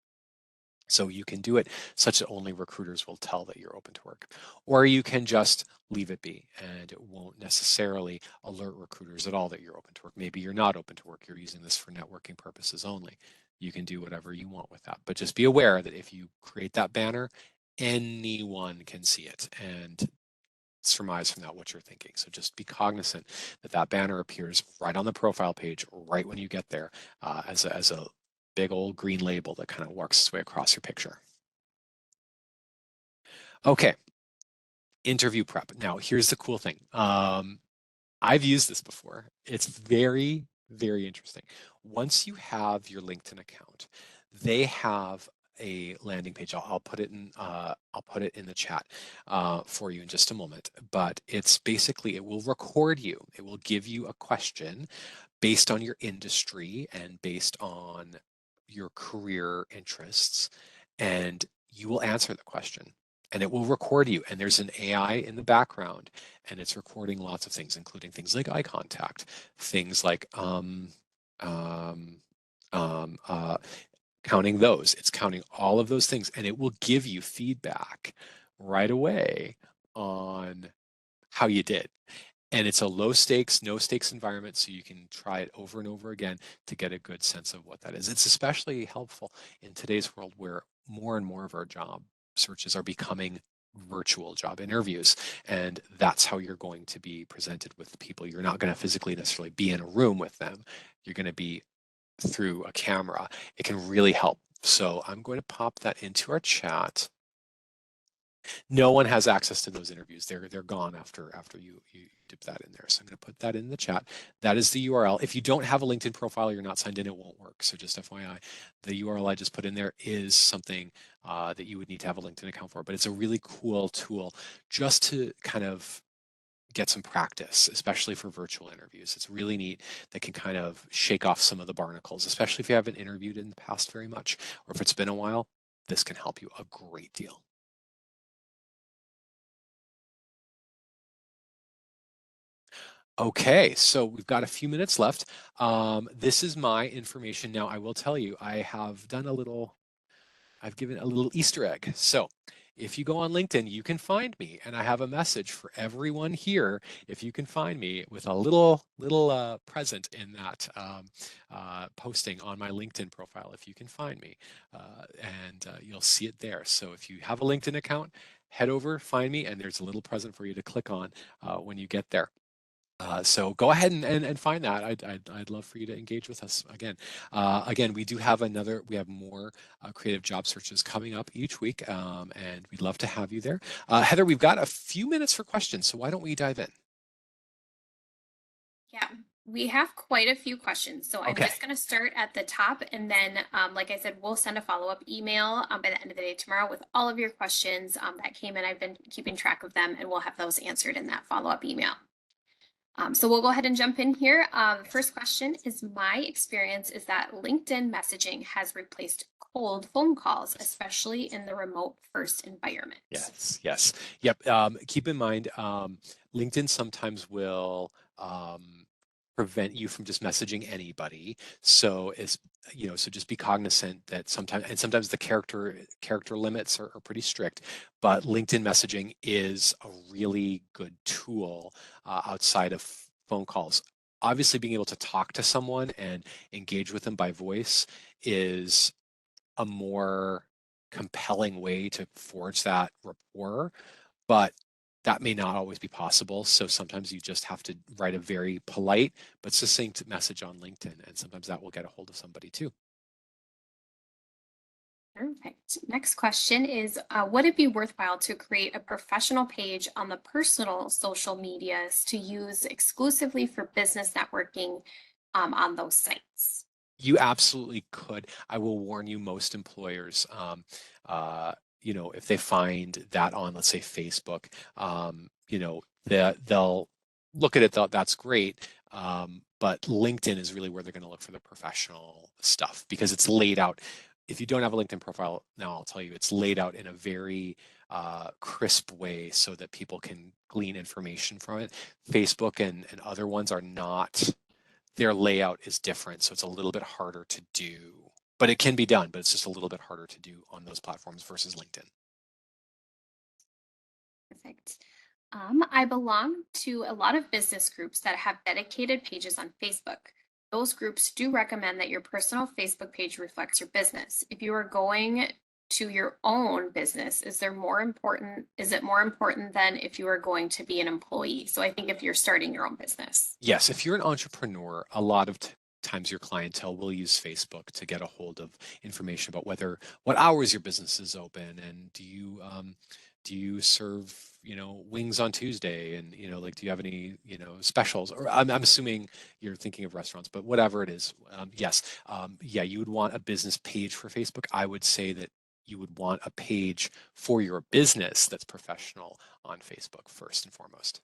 So you can do it such that only recruiters will tell that you're open to work. Or you can just leave it be, and it won't necessarily alert recruiters at all that you're open to work. Maybe you're not open to work, you're using this for networking purposes only. You can do whatever you want with that. But just be aware that if you create that banner, anyone can see it and surmise from that what you're thinking. So just be cognizant that that banner appears right on the profile page, right when you get there, as a big old green label that kind of works its way across your picture. Okay, interview prep. Now, here's the cool thing. I've used this before. It's very, very interesting. Once you have your LinkedIn account, they have a landing page. I'll put it in the chat for you in just a moment. But it's basically, it will record you. It will give you a question based on your industry and based on your career interests, and you will answer the question. And it will record you. And there's an AI in the background, and it's recording lots of things, including things like eye contact, things like um, counting those. It's counting all of those things, and it will give you feedback right away on how you did. And it's a low stakes, no stakes environment, so you can try it over and over again to get a good sense of what that is. It's especially helpful in today's world where more and more of our job searches are becoming virtual job interviews. And that's how you're going to be presented with the people. You're not going to physically necessarily be in a room with them. You're going to be through a camera. It can really help. So I'm going to pop that into our chat. No one has access to those interviews. They're gone after you dip that in there. So I'm going to put that in the chat. That is the URL. If you don't have a LinkedIn profile, you're not signed in, it won't work. So just FYI, the URL I just put in there is something that you would need to have a LinkedIn account for. But it's a really cool tool just to kind of get some practice, especially for virtual interviews. It's really neat that can kind of shake off some of the barnacles, especially if you haven't interviewed in the past very much, or if it's been a while. This can help you a great deal. Okay, so we've got a few minutes left. This is my information. Now, I will tell you, I've given a little Easter egg. So if you go on LinkedIn, you can find me, and I have a message for everyone here. If you can find me with a little present in that posting on my LinkedIn profile, if you can find me, and you'll see it there. So if you have a LinkedIn account, head over, find me, and there's a little present for you to click on when you get there. So go ahead and find that. I'd love for you to engage with us again. Again, we have more creative job searches coming up each week, and we'd love to have you there. Heather, we've got a few minutes for questions, so why don't we dive in? Yeah, we have quite a few questions. So I'm Okay. just going to start at the top. And then, like I said, we'll send a follow-up email by the end of the day tomorrow with all of your questions that came in. I've been keeping track of them, and we'll have those answered in that follow-up email. So we'll go ahead and jump in here. The first question is, my experience is that LinkedIn messaging has replaced cold phone calls, especially in the remote first environment. Yes. Yep. Keep in mind, LinkedIn sometimes will prevent you from just messaging anybody. So it's, so just be cognizant that sometimes the character limits are pretty strict, but LinkedIn messaging is a really good tool outside of phone calls. Obviously, being able to talk to someone and engage with them by voice is a more compelling way to forge that rapport, but that may not always be possible. So sometimes you just have to write a very polite but succinct message on LinkedIn, and sometimes that will get a hold of somebody too. Perfect. Next question is, would it be worthwhile to create a professional page on the personal social medias to use exclusively for business networking on those sites? You absolutely could. I will warn you, most employers, uh, if they find that on, let's say, Facebook, that they'll look at it, that's great. But LinkedIn is really where they're going to look for the professional stuff because it's laid out. If you don't have a LinkedIn profile now, I'll tell you, it's laid out in a very crisp way so that people can glean information from it. Facebook and other ones are not, their layout is different, so it's a little bit harder to do. But it can be done, but it's just a little bit harder to do on those platforms versus LinkedIn. Perfect. I belong to a lot of business groups that have dedicated pages on Facebook. Those groups do recommend that your personal Facebook page reflects your business. If you are going to your own business, is it more important than if you are going to be an employee? So I think if you're starting your own business. Yes, if you're an entrepreneur, a lot of times your clientele will use Facebook to get a hold of information about what hours your business is open, and do you serve, wings on Tuesday, and like, do you have any, specials? Or I'm assuming you're thinking of restaurants, but whatever it is, yes, yeah, you would want a business page for Facebook. I would say that you would want a page for your business that's professional on Facebook first and foremost.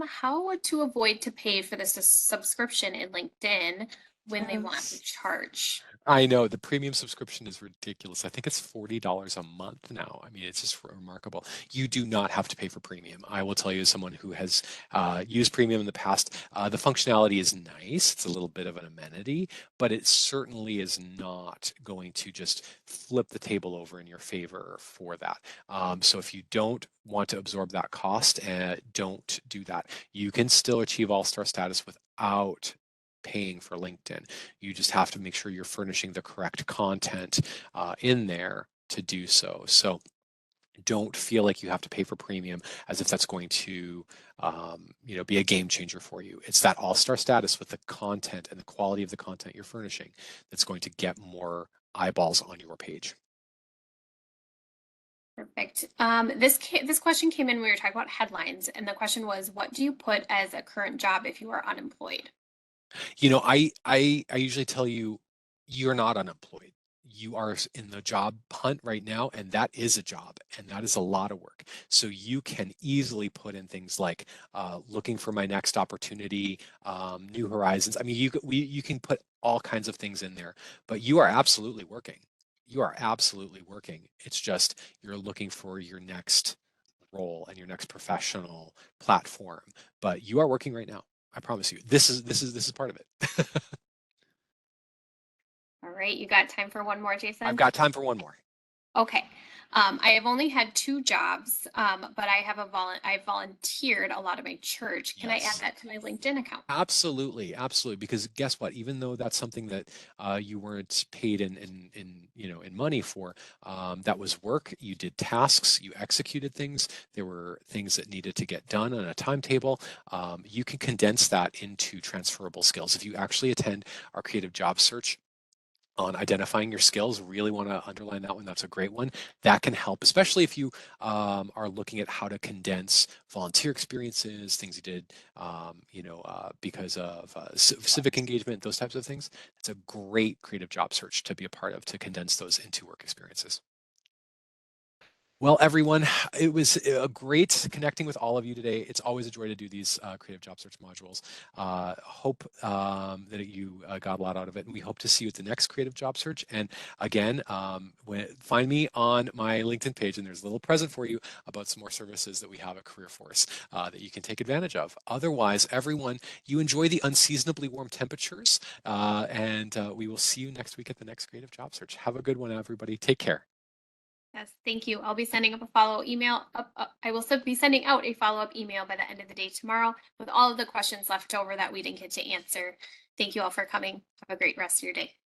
How to avoid to pay for this subscription in LinkedIn when they want to Yes. charge? I know the premium subscription is ridiculous. I think it's $40 a month now. I mean, it's just remarkable. You do not have to pay for premium. I will tell you, as someone who has used premium in the past, the functionality is nice. It's a little bit of an amenity, but it certainly is not going to just flip the table over in your favor for that. So if you don't want to absorb that cost, don't do that. You can still achieve all-star status without paying for LinkedIn. You just have to make sure you're furnishing the correct content in there to do so. So don't feel like you have to pay for premium as if that's going to, be a game changer for you. It's that all-star status with the content and the quality of the content you're furnishing that's going to get more eyeballs on your page. Perfect. This question came in when we were talking about headlines, and the question was, what do you put as a current job if you are unemployed? I usually tell you, you're not unemployed. You are in the job hunt right now, and that is a job, and that is a lot of work. So you can easily put in things like looking for my next opportunity, new horizons. I mean, you can put all kinds of things in there, but you are absolutely working. You are absolutely working. It's just you're looking for your next role and your next professional platform, but you are working right now. I promise you. This is part of it. All right, you got time for one more, I've Jason? got time for one more. Okay. I have only had two jobs, but I volunteered a lot of my church. Can I add Yes. that to my LinkedIn account? Absolutely, absolutely. Because guess what? Even though that's something that you weren't paid in money for, that was work. You did tasks, you executed things. There were things that needed to get done on a timetable. You can condense that into transferable skills. If you actually attend our creative job search on identifying your skills, really want to underline that one. That's a great one. That can help, especially if you are looking at how to condense volunteer experiences, things you did, because of civic engagement, those types of things. It's a great creative job search to be a part of to condense those into work experiences. Well, everyone, it was a great connecting with all of you today. It's always a joy to do these creative job search modules. Hope that you got a lot out of it, and we hope to see you at the next creative job search. And again, find me on my LinkedIn page, and there's a little present for you about some more services that we have at Career Force that you can take advantage of. Otherwise, everyone, you enjoy the unseasonably warm temperatures, and we will see you next week at the next creative job search. Have a good one, everybody. Take care. Yes, thank you. I'll be sending up a follow email. I will be sending out a follow-up email by the end of the day tomorrow with all of the questions left over that we didn't get to answer. Thank you all for coming. Have a great rest of your day.